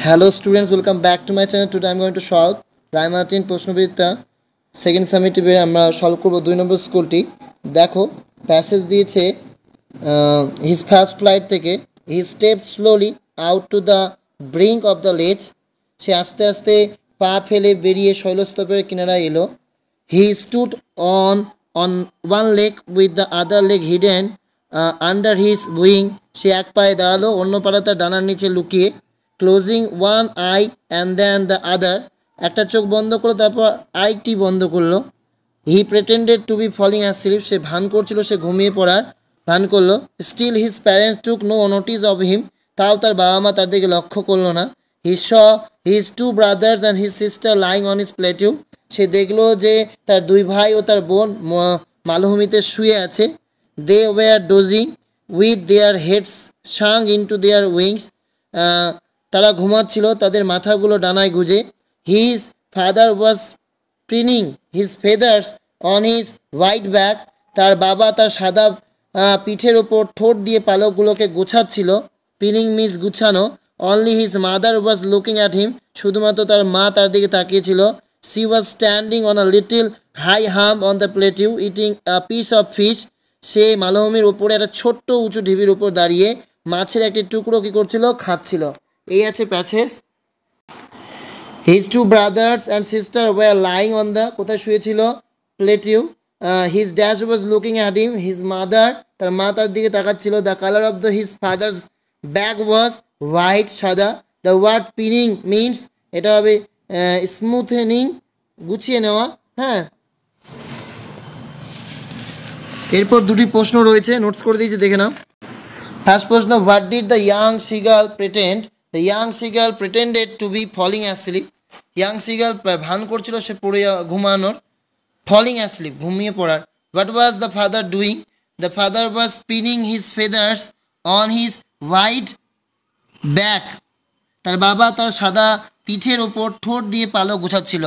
Hello students, welcome back to my channel. Today I am going to solve Raimartin প্রশ্নবিদ্যা second সামেটিভে আমরা solve করব 2 নম্বর স্কুলটি। দেখো প্যাসেজ দিয়েছে his first flight থেকে he stepped slowly out to the brink of the ledge। সে আস্তে আস্তে পা ফেলে বেরিয়ে শৈলস্তূপের কিনারায় এলো। He stood on one leg with the other leg hidden under his wing। সে এক পায়ে দাঁড়ালো, অন্য পাটা তার ডানার নিচে লুকিয়ে। Closing one eye and then the other, একটা চোখ বন্ধ করলো তারপর আরেকটি বন্ধ করলো। He pretended to be falling asleep, সে ভান করছিল সে ঘুমিয়ে পড়ার ভান করলো। Still his parents took no notice of him, তাও তার বাবা মা তার দিকে লক্ষ্য করলো না। He saw his two brothers and his sister lying on his plateau, সে দেখলো যে তার দুই ভাই ও তার বোন মালভূমিতে শুয়ে আছে। They were dozing with their heads sunk into their wings, তারা ঘুমাচ্ছিল তাদের মাথাগুলো ডানায় গুজে। His father was preening his feathers on his white back, তার বাবা তার সাদা পিঠের ওপর ঠোঁট দিয়ে পালকগুলোকে গোছাচ্ছিল। প্রিনিং মিন্স গুছানো। Only his mother was looking at him, শুধুমাত্র তার মা তার দিকে তাকিয়েছিল। She was standing on a little high hump on the plateau eating a piece of fish, সে মালভূমির উপরে একটা ছোট্ট উঁচু ঢিবির উপর দাঁড়িয়ে মাছের একটি টুকরো কী করছিল, খাচ্ছিল। এই আছে passage. His two brothers and sister were lying on the, কোথায় শুয়েছিল, plateau. His dash was looking at him, his mother, তার মা তার দিকে তাকাচ্ছিল। The colour of the his father's back was white, সাদা। দ্য ওয়ার্ড পিনিং মিনস, এটা হবে স্মুথেনিং, গুছিয়ে নেওয়া। হ্যাঁ, এরপর দুটি প্রশ্ন রয়েছে, নোটস করে দিয়েছি, দেখে নাও। ফার্স্ট প্রশ্ন, what did the young seagull pretend? The young seagull pretended to be falling asleep, young seagull ভান করছিল সে পড়ে ঘুমানোর। ফলিং অ্যাসলিপ, ঘুমিয়ে পড়ার। What was the father doing? The father was spinning his feathers on his white back, তার বাবা তার সাদা পিঠের ওপর ঠোঁট দিয়ে পালক গোছাচ্ছিল।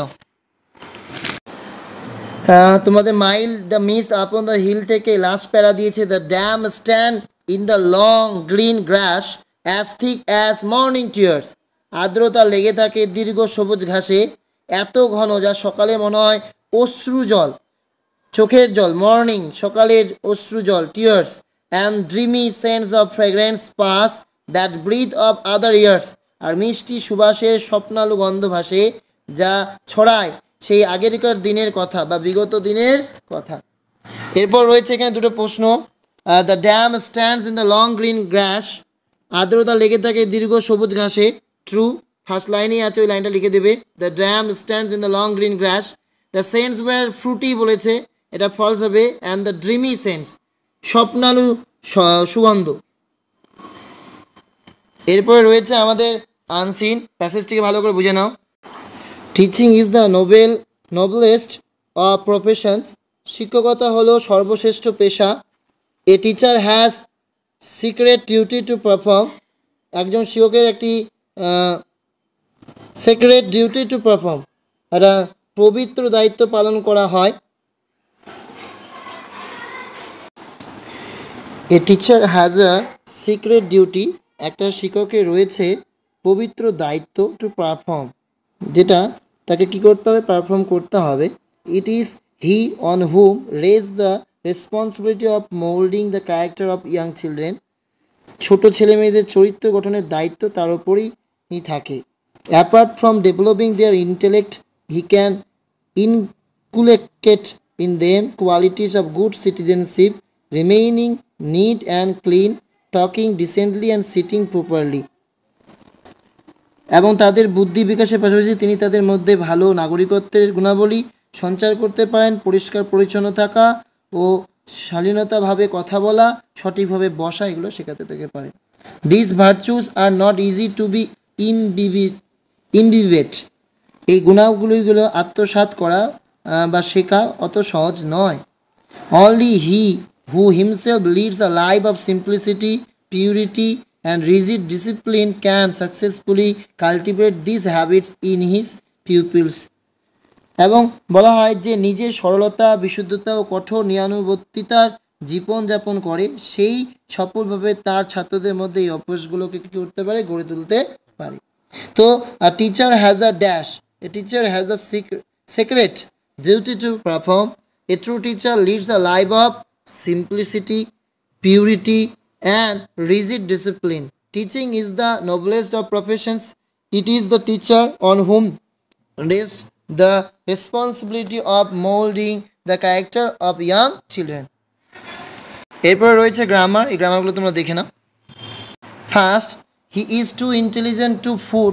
তোমাদের মাইল the mist upon the hill থেকে লাস্ট প্যারা দিয়েছে। The damp stand in the long green grass as thick as morning tears, আর্দ্রতা লেগে থাকে দীর্ঘ সবুজ ঘাসে এত ঘন যা সকালে মনে হয় অশ্রু জল, চোখের জল। মর্নিং, সকালের অশ্রু জল। Tears and dreamy sense of fragrance pass that breath of other years, আর মিষ্টি সুবাসের স্বপ্নালু গন্ধ ভাসে যা ছড়ায় সেই আগেরকার দিনের কথা বা বিগত দিনের কথা। এরপর রয়েছে এখানে দুটো প্রশ্ন। The dam stands in the long green grass, আর্দ্রতা লেগে থাকে দীর্ঘ সবুজ ঘাসে। ট্রু, ফার্স্ট লাইনেই আছে, ওই লাইনটা লিখে দেবে। The dam stands in the long green grass. The sense were fruity বলেছে, এটা ফলস হবে। অ্যান্ড দ্য ড্রিমি সেন্স, স্বপ্নালু সুগন্ধ। এরপরে রয়েছে আমাদের আনসিন, প্যাসেজটিকে ভালো করে বুঝে নাও। Teaching is the noblest of professions, শিক্ষকতা হলো সর্বশ্রেষ্ঠ পেশা। A teacher has secret duty to perform, একজন শিক্ষকের একটি সিক্রেট ডিউটি টু পারফর্ম, একটা পবিত্র দায়িত্ব পালন করা হয়। এ teacher has a secret duty, একটা শিক্ষকের রয়েছে পবিত্র দায়িত্ব টু পারফর্ম, যেটা তাকে কী করতে হবে, পারফর্ম করতে হবে। It is he on whom rests the responsibility of moulding the character of young children, ছোট ছেলে মেয়েদের চরিত্র গঠনের দায়িত্ব তার ওপরই থাকে। Apart from developing their intellect he can inculcate in them qualities of good citizenship, remaining neat and clean, talking decently and sitting properly, এবং তাদের বুদ্ধি বিকাশের পাশাপাশি তিনি তাদের মধ্যে ভালো নাগরিকত্বের গুণাবলী সঞ্চার করতে পারেন। পরিষ্কার পরিচ্ছন্ন থাকা ও শালীনতাভাবে কথা বলা, সঠিকভাবে বসা, এগুলো শেখাতে থেকে পারে। This virtues are not easy to be imbibed, এই গুণাবলীগুলো আত্মসাৎ করা বা শেখা অত সহজ নয়। Only he who himself leads a life of simplicity, purity and rigid discipline can successfully cultivate these habits in his pupils, এবং বলা হয় যে নিজের সরলতা, বিশুদ্ধতা ও কঠোর নিয়মানুবর্তিতার জীবনযাপন করে সেই সফলভাবে তার ছাত্রদের মধ্যে এই অভ্যাসগুলোকে কী করতে পারে, গড়ে তুলতে পারে। তো a teacher has a dash, a teacher has a secret duty to perform. A true teacher leads a life of simplicity, purity, and rigid discipline. Teaching is the noblest of professions. It is the teacher on whom rests the responsibility of molding the character of young children. এরপরে রয়েছে grammar, এই গ্রামারগুলো তোমরা দেখে নাও। First, he is too intelligent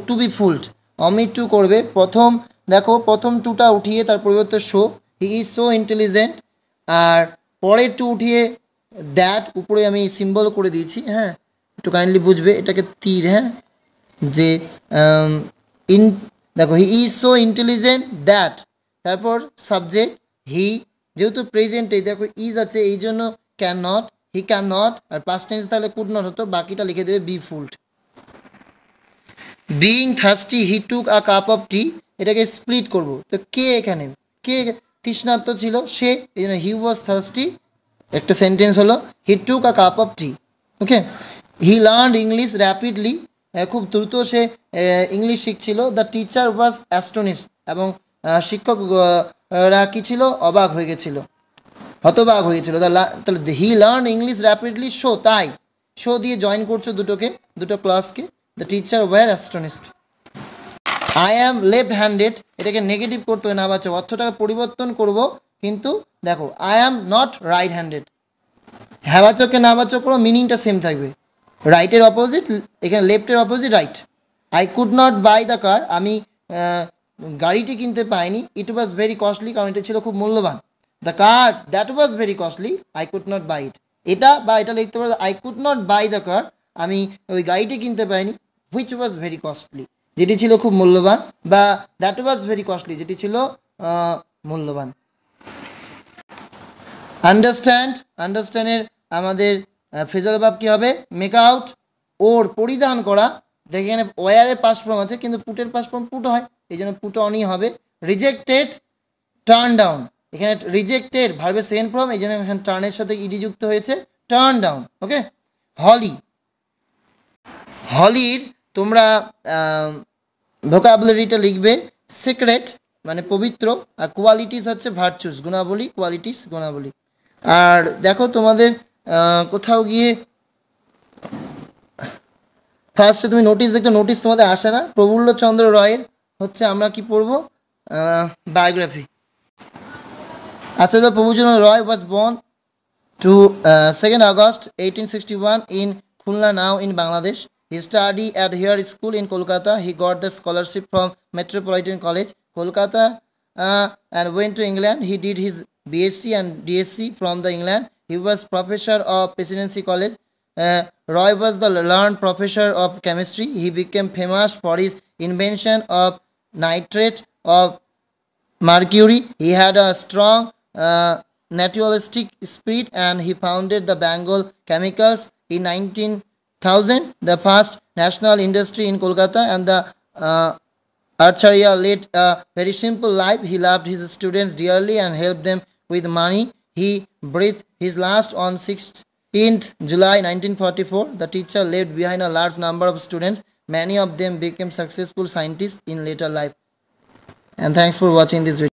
to be fooled. Omit too করবে, প্রথম দেখো প্রথম টুটা উঠিয়ে তার পরিবর্তে so, he is so intelligent. আর পরের টু উঠিয়ে দ্যাট, উপরে আমি সিম্বল করে দিয়েছি, হ্যাঁ একটু কাইন্ডলি বুঝবে, এটাকে তীর, হ্যাঁ যে ইন দেখো he is so intelligent that, তারপর সাবজেক্ট হি, যেহেতু প্রেজেন্টে দেখো ইজ আছে এই জন্য can not, he can not, আর পাস্ট টেন্স তাহলে কুড নট হতো, বাকিটা লিখে দেবে be fooled. Being thirsty he took a cup of tea, এটাকে স্প্লিট করব, তো কে এখানে কে তৃষ্ণার্ত ছিল, সে, এই জন্য হি ওয়াজ থার্স্টি, একটা সেন্টেন্স হলো he took a cup of tea. Okay, he learned English rapidly, খুব দ্রুত সে ইংলিশ শিখছিল। দ্য টিচার ওয়াজ অ্যাস্টনিশড, এবং শিক্ষকরা কী ছিল, অবাক হয়ে গেছিল, হতবাক হয়েছিল। তাহলে he learn English rapidly, so, তাই শো দিয়ে জয়েন করছো দুটো ক্লাসকে। The teacher were astonished. I am left handed, এটাকে নেগেটিভ করতে হবে না, বাচ্চা অর্থটাকে পরিবর্তন করব, কিন্তু দেখো I am not right handed, হ্যাবাচককে নাবাচক করো, মিনিংটা সেম থাকবে। রাইটের অপোজিট, এখানে লেফটের opposite right. I could not buy the car, আমি গাড়িটি কিনতে পাইনি। ইট ওয়াজ ভেরি কস্টলি, কারণ এটা ছিল খুব মূল্যবান। The car that was very costly, I could not buy it. এটা বা এটা লিখতে পারো, I could not buy the car, আমি ওই গাড়িটি কিনতে পাইনি। হুইচ ওয়াজ ভেরি কস্টলি, যেটি ছিল খুব মূল্যবান, বা দ্যাট ওয়াজ ভেরি কস্টলি, যেটি ছিল মূল্যবান। আন্ডারস্ট্যান্ড, আন্ডারস্ট্যান্ডের আমাদের ফ্রেজাল ভার্ব কী হবে, মেক আউট, ওর পরিধান করা। দেখে এখানে ওয়ারের পাস্ট ফর্ম আছে, কিন্তু পুটের পাস্ট ফর্ম পুট হয়, এই জন্য পুট অনই হবে। রিজেক্টেড, টার্ন ডাউন, এখানে রিজেক্টেড ভার্বের সেকেন্ড ফর্ম, এই জন্য এখানে টার্নের সাথে ইডি যুক্ত হয়েছে, টার্ন ডাউন। ওকে, হলি, হলির তোমরা ভোকাবুলারিটা লিখবে, সিক্রেট মানে পবিত্র, আর কোয়ালিটিস হচ্ছে ভার্চুস, গুণাবলী, কোয়ালিটিস গুণাবলী। আর দেখো তোমাদের কোথাও গিয়ে ফার্স্টে তুমি নোটিশ দেখতে, নোটিশ তোমাদের আসে না। প্রফুল্লচন্দ্র রয়ের হচ্ছে আমরা কি পড়বো, biography. Acharya Prabhuchandra Roy was born to 2nd August 1861 in Khulna, now in Bangladesh. He studied at Hare School in Kolkata. He got the scholarship from Metropolitan College, Kolkata, and went to England. He did his BSc and DSc from the England. He was professor of Presidency College. Roy was the learned professor of chemistry. He became famous for his invention of nitrate of mercury. He had a strong naturalistic spirit, and he founded the Bengal Chemicals in 19,000, the first national industry in Kolkata. And the Acharya led a very simple life. He loved his students dearly and helped them with money. He breathed his last on 16th July 1944. The teacher left behind a large number of students. Many of them became successful scientists in later life. And thanks for watching this video.